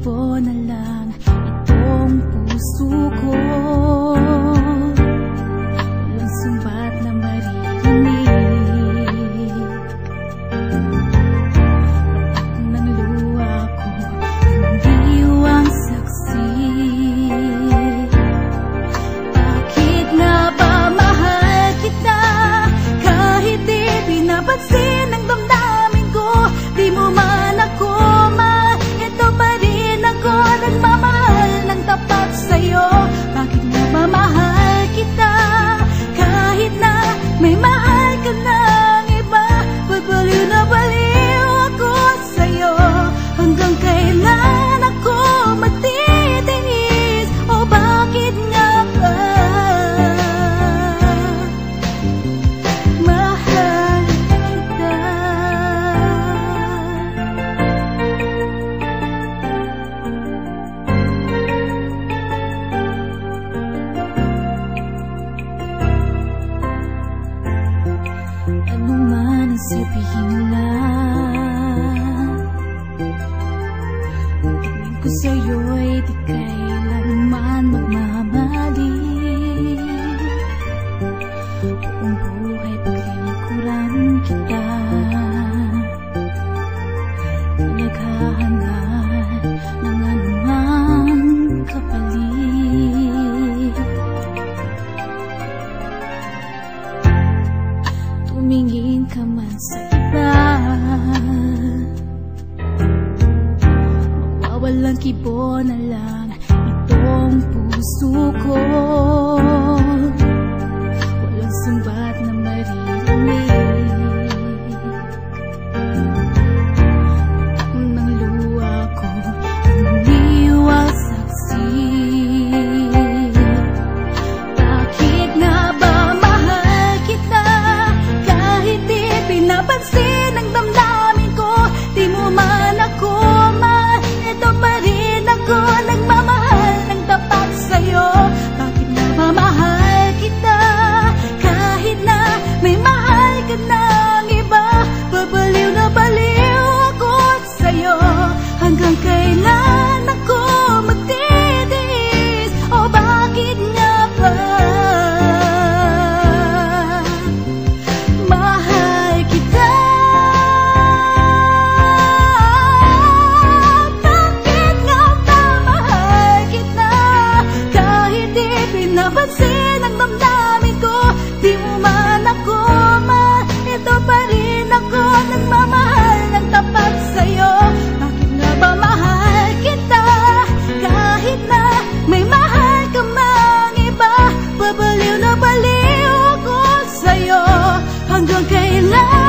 kibo na lang itong puso ko. Walang sumbat na maririnig. Patak ng luha ko, hindi ang saksi. Bakit nga ba mahal kita kahit di pinapansin ang damdamin ko? Di mo man ako mahal, ito pa rin ako nagmamahal ng tapat sa'yo. Bakit nga ba mahal kita kahit na may mahal ka ng iba? Baliw na baliw ako sa'yo. Hanggang kailan ako magtitiis? O bakit nga ba mahal kita? Ano man ang sabihin mo lang, tingin ko sa'yo'y di kailanman magmamali. Buong buhay paglilingkuran kita, di naghahangad ng anumang kapalit. Tumingin ka man sa iba, mawawalang kibo na lang itong puso ko. Walang sumbat na maririnig. Patak ng luha ko, hindi ang saksi. Bakit nga ba mahal kita kahit di pinapansin ang damdamin ko? Di mo man ako mahal, ito pa rin ako nagmamahal ng tapat sa'yo. Bakit nga ba mahal kita kahit na may mahal ka ng iba? Babaliw na baliw ako sa'yo. Hanggang kailan ako magtitiis? O bakit nga ba mahal kita? Bakit nga ba mahal kita kahit di pinapansin ang damdamin ko? Di mo man ako mahal, ito pa rin ako nagmamahal ng tapat sa'yo. Bakit nga ba mahal kita kahit na may mahal ka mang iba? Babaliw na baliw ako sa'yo. Hanggang kailan